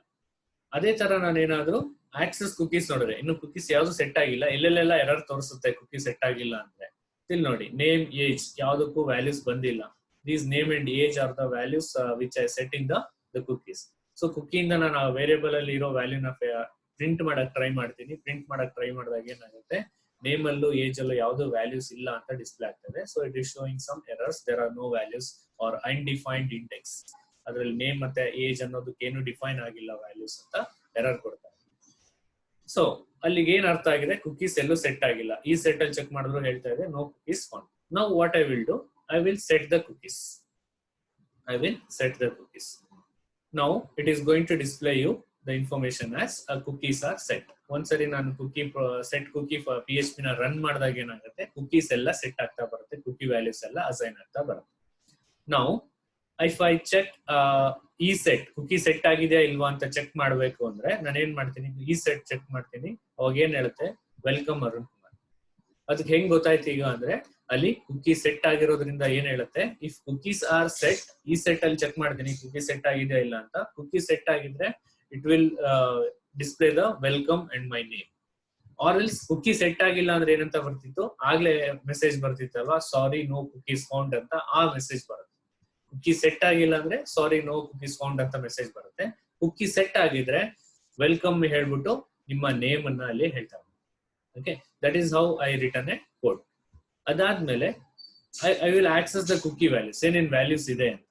ಅದೇ ತರ ನಾನು ಏನಾದ್ರು ಆಕ್ಸೆಸ್ ಕುಕೀಸ್ ನೋಡಿದ್ರೆ ಇನ್ನು ಕುಕೀಸ್ ಯಾವ್ದು ಸೆಟ್ ಆಗಿಲ್ಲ, ಎಲ್ಲೆಲ್ಲೆಲ್ಲ ಎರರ್ ತೋರಿಸುತ್ತೆ ಕುಕೀಸ್ ಸೆಟ್ ಆಗಿಲ್ಲ ಅಂದ್ರೆ. ಇಲ್ಲಿ ನೋಡಿ ನೇಮ್ ಏಜ್ ಯಾವುದಕ್ಕೂ ವ್ಯಾಲ್ಯೂಸ್ ಬಂದಿಲ್ಲ. These name and age are the values which I set in the cookies. So ಕುಕ್ಕಿಯಿಂದ ನಾನು ವೇರಿಯಬಲ್ ಅಲ್ಲಿ ಇರೋ ವ್ಯಾಲ್ಯೂನ ಪ್ರಿಂಟ್ ಮಾಡಕ್ ಟ್ರೈ ಮಾಡ್ತೀನಿ. ಪ್ರಿಂಟ್ ಮಾಡಕ್ ಟ್ರೈ ಮಾಡಿದಾಗ ಏನಾಗುತ್ತೆ, ನೇಮ್ ಅಲ್ಲೂ ಏಜ್ ಅಲ್ಲೂ ಯಾವ್ದು ವ್ಯಾಲ್ಯೂಸ್ ಇಲ್ಲ ಅಂತ ಡಿಸ್ಪ್ಲೇ ಆಗ್ತದೆ. So it is showing some errors, there are no values or undefined index. ಅದ್ರಲ್ಲಿ ನೇಮ್ ಮತ್ತೆ ಏಜ್ ಅನ್ನೋದಕ್ಕೆ ಏನು ಡಿಫೈನ್ ಆಗಿಲ್ಲ ವ್ಯಾಲ್ಯೂಸ್ ಅಂತ ಎರರ್ ಕೊಡ್ತಾರೆ. ಸೊ ಅಲ್ಲಿಗೆ ಏನ್ ಅರ್ಥ ಆಗಿದೆ, ಕುಕೀಸ್ ಎಲ್ಲೂ ಸೆಟ್ ಆಗಿಲ್ಲ. ಈ ಸೆಟ್ ಅಲ್ಲಿ ಚೆಕ್ ಮಾಡಿದ್ರು ಹೇಳ್ತಾ ಇದೆ no cookies found. Now what I will do, I will set the cookies. Now it is going to display you the information as cookies are set. ಒಂದ್ಸರಿ ನಾನು ಸೆಟ್ ಕುಕಿ PHP ನ run ಮಾಡಿದಾಗ ಏನಾಗುತ್ತೆ, cookies ಎಲ್ಲ set ಆಗ್ತಾ ಬರುತ್ತೆ, Kuki values ಎಲ್ಲ assign ಆಗ್ತಾ ಬರುತ್ತೆ. Now if I check ಈ ಸೆಟ್ ಕುಕಿ ಸೆಟ್ ಆಗಿದೆಯಾ ಇಲ್ವಾ ಅಂತ ಚೆಕ್ ಮಾಡಬೇಕು ಅಂದ್ರೆ ನಾನು ಏನ್ ಮಾಡ್ತೀನಿ, ಈ ಸೆಟ್ ಚೆಕ್ ಮಾಡ್ತೀನಿ. ಅವಾಗ ಏನ್ ಹೇಳುತ್ತೆ, ವೆಲ್ಕಮ್ ಅರುಣ್ ಕುಮಾರ್. ಅದಕ್ಕೆ ಹೆಂಗ್ ಗೊತ್ತಾಯ್ತು ಈಗ ಅಂದ್ರೆ, ಅಲ್ಲಿ ಕುಕಿ ಸೆಟ್ ಆಗಿರೋದ್ರಿಂದ ಏನ್ ಹೇಳುತ್ತೆ, ಇಫ್ ಕುಕೀಸ್ ಆರ್ ಸೆಟ್, ಈ ಸೆಟ್ ಅಲ್ಲಿ ಚೆಕ್ ಮಾಡ್ತೀನಿ ಕುಕಿ ಸೆಟ್ ಆಗಿದೆಯಾ ಇಲ್ಲ ಅಂತ. ಕುಕಿ ಸೆಟ್ ಆಗಿದ್ರೆ it will display the welcome and my name. Or else cookie set ಆಗಿಲ್ಲ ಅಂದ್ರೆ ಏನಂತ ಬರ್ತಿತ್ತು, ಆಗ್ಲೇ ಮೆಸೇಜ್ ಬರ್ತಿತ್ತಲ್ವಾ, ಸಾರಿ ನೋ ಕುಕೀಸ್ ಫೌಂಡ್ ಅಂತ ಆ ಮೆಸೇಜ್ ಬರುತ್ತೆ. ಕುಕಿ ಸೆಟ್ ಆಗಿಲ್ಲ ಅಂದ್ರೆ ಸಾರಿ ನೋ ಕುಕೀಸ್ ಫೌಂಡ್ ಅಂತ ಮೆಸೇಜ್ ಬರುತ್ತೆ. ಕುಕಿ ಸೆಟ್ ಆಗಿದ್ರೆ ವೆಲ್ಕಮ್ ಹೇಳ್ಬಿಟ್ಟು ನಿಮ್ಮ ನೇಮ್ ಅನ್ನ ಅಲ್ಲಿ ಹೇಳ್ತಾರೆ. Okay, that is how I return a code. ಅದಾದ್ಮೇಲೆ I will access the cookie values, ಏನೇನ್ ವ್ಯಾಲ್ಯೂಸ್ ಇದೆ ಅಂತ.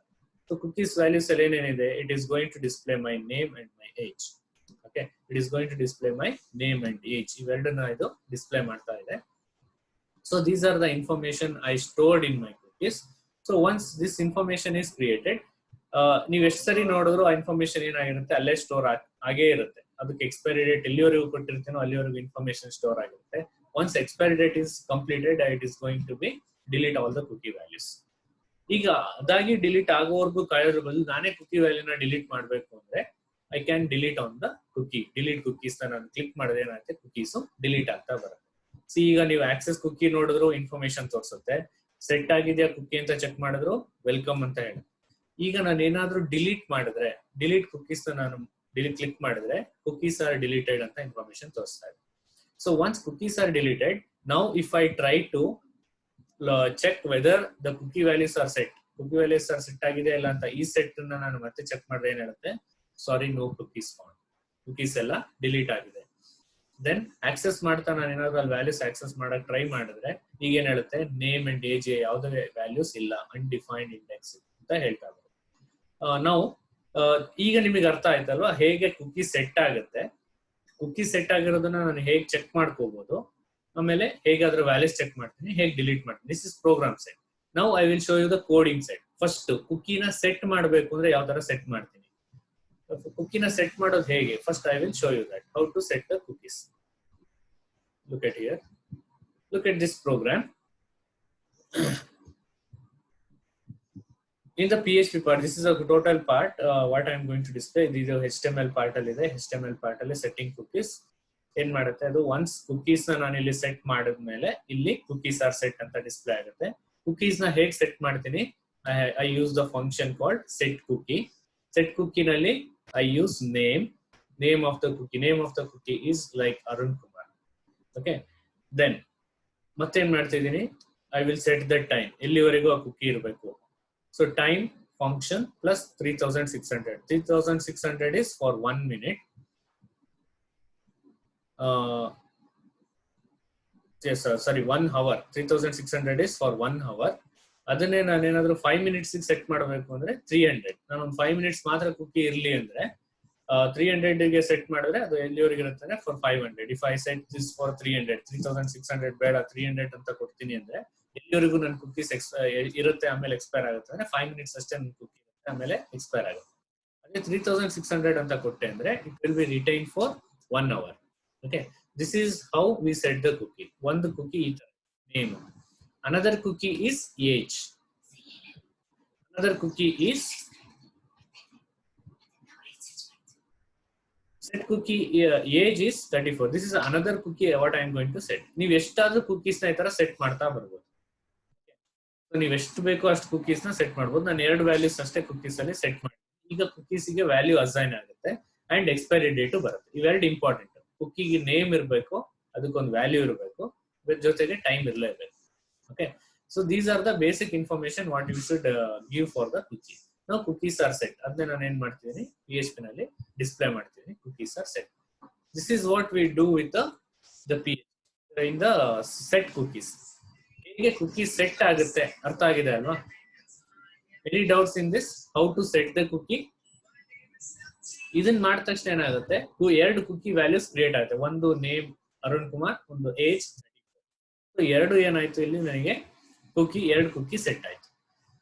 ಸೊ ಕುಕೀಸ್ ವ್ಯಾಲ್ಯೂಸ್ ಅಲ್ಲಿ ಏನೇನಿದೆ, it is going to display my name and my age. Okay, it is going to display my name and age. ಇವೆರಡನ್ನ ಇದು display ಮಾಡ್ತಾ ಇದೆ. So these are the information I stored in my cookies. So once this information is created, ನೀವು ಎಷ್ಟು ಸರಿ ನೋಡಿದ್ರು ಆ information ಏನಾಗಿರುತ್ತೆ, ಅಲ್ಲೇ ಸ್ಟೋರ್ ಆಗೇ ಇರುತ್ತೆ. ಅದಕ್ಕೆ ಎಕ್ಸ್ಪೈರಿ ಡೇಟ್ ಎಲ್ಲಿವರೆಗೂ ಕೊಟ್ಟಿರ್ತೀನೋ ಅಲ್ಲಿವರೆಗೂ ಇನ್ಫಾರ್ಮೇಶನ್ ಸ್ಟೋರ್ ಆಗಿರುತ್ತೆ. Once expiry date is completed, it is going to be delete all the cookie values. ಈಗ ಅದಾಗಿ ಡಿಲೀಟ್ ಆಗೋವರೆಗೂ ಕಾಯೋದ್ರ ಬದಲು ನಾನೇ ಕುಕಿ ವ್ಯಾಲ್ಯೂನ ಡಿಲೀಟ್ ಮಾಡಬೇಕು ಅಂದ್ರೆ I can delete on the Kuki. Delete cookies ನಾನು ಕ್ಲಿಕ್ ಮಾಡಿದ್ರೆ ಏನಾಗುತ್ತೆ, ಕುಕೀಸ್ ಡಿಲೀಟ್ ಆಗ್ತಾ ಬರುತ್ತೆ. ಸಿ ಈಗ ನೀವು ಆಕ್ಸೆಸ್ ಕುಕಿ ನೋಡಿದ್ರು ಇನ್ಫಾರ್ಮೇಶನ್ ತೋರಿಸುತ್ತೆ, ಸೆಟ್ ಆಗಿದೆಯಾ ಕುಕಿ ಅಂತ ಚೆಕ್ ಮಾಡಿದ್ರು ವೆಲ್ಕಮ್ ಅಂತ ಹೇಳಿ. ಈಗ ನಾನು ಏನಾದ್ರೂ ಡಿಲೀಟ್ ಮಾಡಿದ್ರೆ, ಡಿಲೀಟ್ ಕುಕೀಸ್ ನಾನು ಕ್ಲಿಕ್ ಮಾಡಿದ್ರೆ ಕುಕೀಸ್ ಆರ್ ಡಿಲೀಟೆಡ್ ಅಂತ ಇನ್ಫಾರ್ಮೇಶನ್ ತೋರಿಸ್ತಾ ಇದೆ. So once cookies are deleted, now if I try to check whether the cookie values are set, cookie values are set agide illa anta ee set na nanu matte check madre ಏನು ಹೇಳುತ್ತೆ, sorry no cookies found, cookies ಎಲ್ಲ delete ಆಗಿದೆ. Then access ಮಾಡ್ತಾ ನಾನು ಏನಾದ್ರು ಅಲ್ಲಿ values access ಮಾಡಕ್ try ಮಾಡಿದ್ರೆ ಈಗ ಏನ್ ಹೇಳುತ್ತೆ, ನೇಮ್ ಅಂಡ್ ಏಜ್ ಯಾವುದೇ ವ್ಯಾಲ್ಯೂಸ್ ಇಲ್ಲ, ಅನ್ಡಿಫೈನ್ಡ್ ಇಂಡೆಕ್ಸ್ ಅಂತ ಹೇಳ್ತಾ ಇದ್ದಾರೆ. ನಾವು ಈಗ ನಿಮಗೆ ಅರ್ಥ ಆಯ್ತಲ್ವಾ ಹೇಗೆ ಕುಕಿ ಸೆಟ್ ಆಗುತ್ತೆ. ಕುಕಿ ಸೆಟ್ ಆಗಿರೋದನ್ನ ನಾನು ಹೇಗೆ ಚೆಕ್ ಮಾಡ್ಕೋಬಹುದು, ಆಮೇಲೆ ಹೇಗಾದ್ರೂ ವ್ಯಾಲ್ಯೂಸ್ ಚೆಕ್ ಮಾಡ್ತೀನಿ, ಹೇಗೆ ಡಿಲೀಟ್ ಮಾಡ್ತೀನಿ. This is program set. Now I will show you the coding set. First ಕುಕಿನ ಸೆಟ್ ಮಾಡಬೇಕು ಅಂದ್ರೆ ಯಾವ ತರ ಸೆಟ್ ಮಾಡ್ತೀನಿ, ಕುಕಿನ ಸೆಟ್ ಮಾಡೋದು ಹೇಗೆ, first I will show you that how to set the cookies. Look at here, look at this program. In the PHP part, this is a total part. What I am going to display, this is HTML part ಅಲ್ಲಿ ಇದೆ. HTML part ಅಲ್ಲಿ setting cookies ಏನ್ ಮಾಡುತ್ತೆ, ಅದು once cookies ನ ನಾನು ಇಲ್ಲಿ set ಮಾಡಿದ್ಮೇಲೆ ಇಲ್ಲಿ ಕುಕೀಸ್ ಆರ್ ಸೆಟ್ ಅಂತ ಡಿಸ್ಪ್ಲೇ ಆಗುತ್ತೆ. ಕುಕೀಸ್ ನ ಹೇಗೆ ಸೆಟ್ ಮಾಡ್ತೀನಿ, I use the function called set cookie. Set cookie ನಲ್ಲಿ I use name of the cookie. Name of the cookie is like Arun Kumar. Okay, then ಮತ್ತೇನ್ ಮಾಡ್ತಾ ಇದ್ದೀನಿ, I will set the time, ಎಲ್ಲಿವರೆಗೂ ಆ ಕುಕಿ ಇರಬೇಕು. So time function plus 3600. 3600 is for 1 minute. Yes, sorry, 1 hour. 3600 is for 1 hour. ಅದನ್ನೇ ನಾನು ಏನಾದ್ರು 5 minutes set ಮಾಡಬೇಕು ಅಂದ್ರೆ 300. ನಾನು ಒಂದು 5 minutes ಮಾತ್ರ ಕುಕಿ ಇರ್ಲಿ ಅಂದ್ರೆ 300 ಗೆ ಸೆಟ್ ಮಾಡಿದ್ರೆ ಅದು ಎಲ್ಲಿವರೆಗೆ ಇರುತ್ತೆ for 500. If I set this for 300, 3600 ಬೇಡ 300 ಅಂತ ಕೊಡ್ತೀನಿ ಅಂದ್ರೆ ಎಲ್ಲಿವರೆಗೂ ನನ್ನ ಕುಕೀಸ್ ಇರುತ್ತೆ, ಆಮೇಲೆ ಎಕ್ಸ್ಪೈರ್ ಆಗುತ್ತೆ ಅಂದ್ರೆ 5 minutes ಅಷ್ಟೇ ನನ್ನ ಕುಕಿ ಇರುತ್ತೆ, ಆಮೇಲೆ ಎಕ್ಸ್ಪೈರ್ ಆಗುತ್ತೆ. ಅದೇ 3600 ಅಂತ ಕೊಟ್ಟೆ ಅಂದ್ರೆ it will B retain for 1 hour. Okay, this is how we set the Kuki. ಒಂದು ಕುಕಿ ಈ ತರ name. Another cookie is age. Another cookie is set cookie. Age is 34. This is another cookie what I am going to set. ನೀವು ಎಷ್ಟಾದ್ರೂ cookies ನ ಈ ತರ set ಮಾಡ್ತಾ ಬರ್ಬೋದು. ನೀವು ಎಷ್ಟು ಬೇಕೋ ಅಷ್ಟು cookies ನ ಸೆಟ್ ಮಾಡ್ಬೋದು. ನಾನು 2 ವ್ಯಾಲ್ಯೂಸ್ ಅಷ್ಟೇ cookies ಅಲ್ಲಿ ಸೆಟ್ ಮಾಡಿ. ಈಗ cookies ಗೆ ವ್ಯಾಲ್ಯೂ ಅಸೈನ್ ಆಗುತ್ತೆ ಅಂಡ್ ಎಕ್ಸ್ಪೈರಿ ಡೇಟು ಬರುತ್ತೆ. ಇವೆರಡು ಇಂಪಾರ್ಟೆಂಟ್. ಕುಕ್ಕಿಗೆ ನೇಮ್ ಇರಬೇಕು, ಅದಕ್ಕೊಂದು ವ್ಯಾಲ್ಯೂ ಇರಬೇಕು, ಜೊತೆಗೆ ಟೈಮ್ ಇರಲೇಬೇಕು. Okay, so these are the basic information what you should give for the cookie. ನಾವು ಕುಕೀಸ್ ಆರ್ ಸೆಟ್ ಅದನ್ನ ನಾನು ಏನ್ ಮಾಡ್ತಿದ್ದೀನಿ PHP ನಲ್ಲಿ ಡಿಸ್ಪ್ಲೇ ಮಾಡ್ತೀನಿ. Cookies are set. This is what we do with the PHP in the set cookies. ಹೇಗೆ cookies set ಆಗುತ್ತೆ ಅರ್ಥ ಆಗಿದೆ ಅಲ್ವಾ? Any doubts in this how to set the cookie? ಇದನ್ನ ಮಾಡಿದ ತಕ್ಷಣ ಏನಾಗುತ್ತೆ, 2 ಕುಕಿ ವ್ಯಾಲ್ಯೂಸ್ ಕ್ರಿಯೇಟ್ ಆಗುತ್ತೆ. ಒಂದು ನೇಮ್ ಅರುಣ್ ಕುಮಾರ್, ಒಂದು ಏಜ್. ಎರಡು ಏನಾಯ್ತು ಇಲ್ಲಿ ನನಗೆ ಕುಕಿ 2 ಕುಕಿ ಸೆಟ್ ಆಯ್ತು.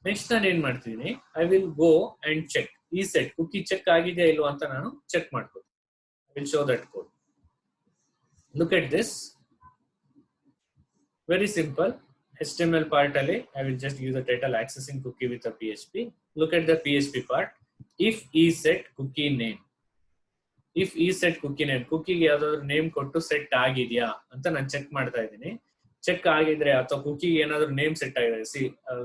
ನೆಕ್ಸ್ಟ್ ನಾನು ಏನ್ ಮಾಡ್ತೀನಿ, I will go and check ಈ ಸೆಟ್ ಕುಕಿ ಚೆಕ್ ಆಗಿದೆಯಾ ಇಲ್ವಾ ಅಂತ ನಾನು ಚೆಕ್ ಮಾಡ್ತೀನಿ. I will show that code. Look at this, very simple. HTML part ಅಲ್ಲಿ I will just use the title accessing cookie with a PHP. Look at the PHP part. If ESET cookie name. If ESET cookie name. ಕುಕ್ಕಿಗೆ ಯಾವ್ದಾದ್ರು name ಕೊಟ್ಟು set ಆಗಿದೆಯಾ ಅಂತ ನಾನು check ಮಾಡ್ತಾ ಇದ್ದೀನಿ. Check ಆಗಿದ್ರೆ ಅಥವಾ ಕುಕ್ಕಿಗೆ ಏನಾದ್ರು ನೇಮ್ ಸೆಟ್ ಆಗಿದೆ. C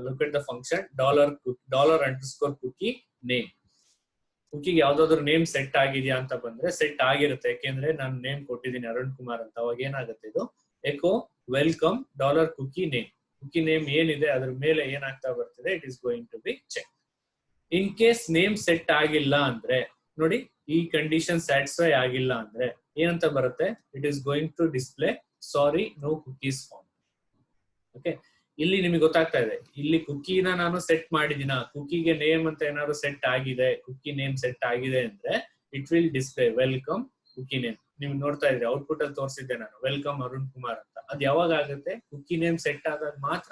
look at the function $_cookie name. ಕುಕ್ಕಿಗೆ ಯಾವ್ದಾದ್ರು ನೇಮ್ ಸೆಟ್ ಆಗಿದೆಯಾ ಅಂತ ಬಂದ್ರೆ ಸೆಟ್ ಆಗಿರುತ್ತೆ. ಯಾಕೆಂದ್ರೆ ನಾನು ನೇಮ್ ಕೊಟ್ಟಿದ್ದೀನಿ ಅರುಣ್ ಕುಮಾರ್ ಅಂತ. ಅವಾಗ ಏನಾಗುತ್ತೆ, ಇದು echo welcome $cookie name. Cookie name ಏನಿದೆ ಅದ್ರ ಮೇಲೆ ಏನಾಗ್ತಾ ಬರ್ತಿದೆ, it is going to be check. In case name set ಆಗಿಲ್ಲ ಅಂದ್ರೆ ನೋಡಿ, ಈ ಕಂಡೀಷನ್ ಸ್ಯಾಟಿಸ್ಫೈ ಆಗಿಲ್ಲ ಅಂದ್ರೆ ಏನಂತ ಬರುತ್ತೆ, it is going to display sorry no cookies found. Okay, ಇಲ್ಲಿ ನಿಮಗೆ ಗೊತ್ತಾಗ್ತಾ ಇದೆ, ಇಲ್ಲಿ ಕುಕಿನ ನಾನು ಸೆಟ್ ಮಾಡಿದಿನ, ಕುಕಿಗೆ ನೇಮ್ ಅಂತ ಏನಾದ್ರು ಸೆಟ್ ಆಗಿದೆ, ಕುಕಿ ನೇಮ್ ಸೆಟ್ ಆಗಿದೆ ಅಂದ್ರೆ it will display welcome Kuki name. ನೀವು ನೋಡ್ತಾ ಇದ್ರಿ ಔಟ್ಪುಟ್ ಅಲ್ಲಿ ತೋರಿಸಿದ್ದೆ ನಾನು ವೆಲ್ಕಮ್ ಅರುಣ್ ಕುಮಾರ್ ಅಂತ. ಅದು ಯಾವಾಗ ಆಗುತ್ತೆ, ಕುಕಿ ನೇಮ್ ಸೆಟ್ ಆದಾಗ ಮಾತ್ರ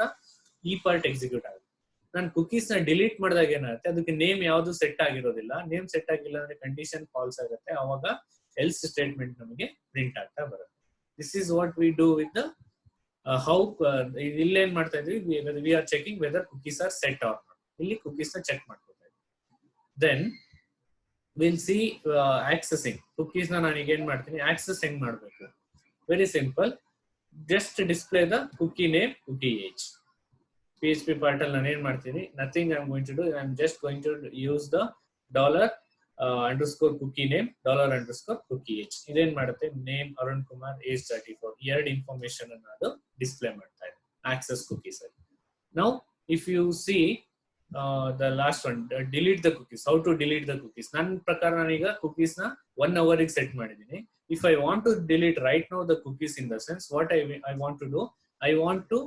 ಈ ಪಾರ್ಟ್ ಎಕ್ಸಿಕ್ಯೂಟ್ ಆಗುತ್ತೆ. ನಾನು ಕುಕೀಸ್ ನ ಡಿಲೀಟ್ ಮಾಡಿದಾಗ ಏನಾಗುತ್ತೆ, ಅದಕ್ಕೆ ನೇಮ್ ಯಾವ್ದು ಸೆಟ್ ಆಗಿರೋದಿಲ್ಲ. ನೇಮ್ ಸೆಟ್ ಆಗಿಲ್ಲ ಅಂದ್ರೆ ಕಂಡೀಷನ್ ಫಾಲ್ಸ್ ಆಗುತ್ತೆ. ಅವಾಗ ಎಲ್ಸ್ ಸ್ಟೇಟ್ಮೆಂಟ್ ನಮಗೆ ಪ್ರಿಂಟ್ ಆಗ್ತಾ ಬರುತ್ತೆ. This is what we do with the how. ಇಲ್ಲೇನ್ ಮಾಡ್ತಾ ಇದ್ವಿ, we are checking whether cookies are set or not. ಇಲ್ಲಿ ಕುಕೀಸ್ ನ ಚೆಕ್ ಮಾಡ್ಕೊತಾ ಇದ್ವಿ. Then will see accessing. Cookies ನ ನಾನು ಈಗ ಏನ್ ಮಾಡ್ತೀನಿ, ಆಕ್ಸೆಸ್ ಹೆಂಗ್ ಮಾಡ್ಬೇಕು, very simple. Just display the cookie name, cookie age. PHP part ಅಲ್ಲಿ ನಾನು ಏನ್ ಮಾಡ್ತೀನಿ, nothing I am going to do. I am just going to use the $_cookie name, $_cookie age. ಇದೇನ್ ಮಾಡುತ್ತೆ, ನೇಮ್ ಅರುಣ್ ಕುಮಾರ್, ಏಜ್ 34, ಎರಡು information ಅನ್ನು ಅದು display ಮಾಡ್ತಾ ಇದೆ ಆಕ್ಸೆಸ್ ಕುಕೀಸ್ ಅಲ್ಲಿ. Now if you see the last one, delete the cookies. How to delete the cookies? ನನ್ನ ಪ್ರಕಾರ ನಾನೀಗ ಕುಕೀಸ್ ನ 1 hour ಸೆಟ್ ಮಾಡಿದ್ದೀನಿ. If I want to delete right now the cookies, in the sense what I want to do, I want to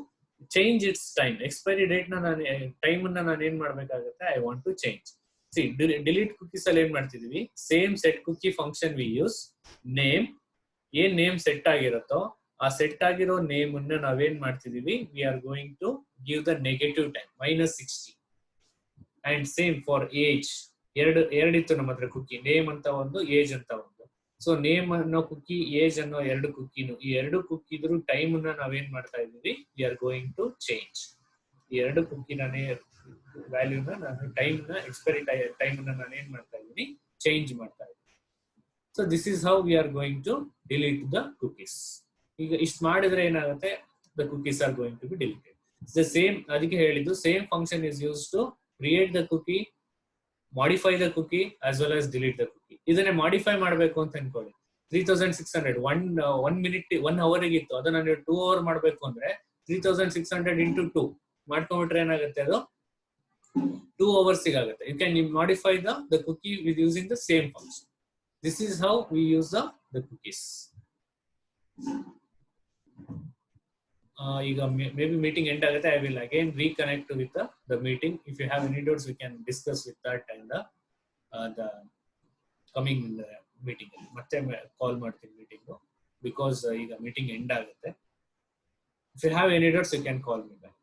change its time. Expiry date ನ ನಾನು time ಅನ್ನ ನಾನು ಏನ್ ಮಾಡ್ಬೇಕಾಗುತ್ತೆ, I want to change. See delete cookies ಅಲ್ಲಿ ಏನ್ ಮಾಡ್ತಿದೀವಿ, same set cookie function we use. Name, ಏನ್ ನೇಮ್ ಸೆಟ್ ಆಗಿರುತ್ತೋ ಆ ಸೆಟ್ ಆಗಿರೋ ನೇಮ್ ಅನ್ನ ನಾವೇನ್ ಮಾಡ್ತಿದೀವಿ, we are going to give the negative time -60. And same for age. ಎರಡಿತ್ತು ನಮ್ಮ ಹತ್ರ ಕುಕಿ, ನೇಮ್ ಅಂತ ಒಂದು, ಏಜ್ ಅಂತ ಒಂದು. ಸೊ ನೇಮ್ ಅನ್ನೋ ಕುಕಿ, ಏಜ್ ಅನ್ನೋ 2 ಕುಕಿನು, ಈ 2 ಕುಕ್ಕಿದ್ರು ಟೈಮ್ ಅನ್ನ ನಾವೇನ್ ಮಾಡ್ತಾ ಇದೀವಿ, we are going to change. ಈ 2 ಕುಕ್ಕಿನ ವ್ಯಾಲ್ಯೂನ ನಾನು ಟೈಮ್ ನ ಎಕ್ಸ್ಪೈರಿ ಟೈಮ್ ಅನ್ನ ನಾನು ಏನ್ ಮಾಡ್ತಾ ಇದೀನಿ, ಚೇಂಜ್ ಮಾಡ್ತಾ ಇದೀನಿ. So this is how we are going to delete the cookies. ಈಗ ಇಷ್ಟು ಮಾಡಿದ್ರೆ ಏನಾಗುತ್ತೆ, the cookies are going to be deleted. The same, ಅದಕ್ಕೆ ಹೇಳಿದ್ದು same function is use to create the cookie, modify the cookie as well as delete the cookie. ಇದನ್ನೇ modify ಮಾಡಬೇಕು ಅಂತ ಅನ್ಕೊಳ್ಳಿ. 3600 1 minute 1 hour ಇತ್ತು, ಅದನ್ನ ನೀವು 2 hour ಮಾಡಬೇಕು ಅಂದ್ರೆ 3600 into 2 ಮಾಡ್ಕೊಂಡ್ಬಿಟ್ರೆ ಏನಾಗುತ್ತೆ, ಅದು 2 hours ಆಗುತ್ತೆ. You can modify the cookie with using the same function. This is how we use the cookies. ಈಗ ಮೇ ಬಿ ಮೀಟಿಂಗ್ ಎಂಡ್ ಆಗುತ್ತೆ. I will again reconnect with the meeting. If you have any doubts we can discuss with that and the coming meeting ಅಲ್ಲಿ ಮತ್ತೆ call ಮಾಡ್ತೀನಿ meeting, because ಈಗ meeting end ಆಗುತ್ತೆ. If you have any doubts you can call me back.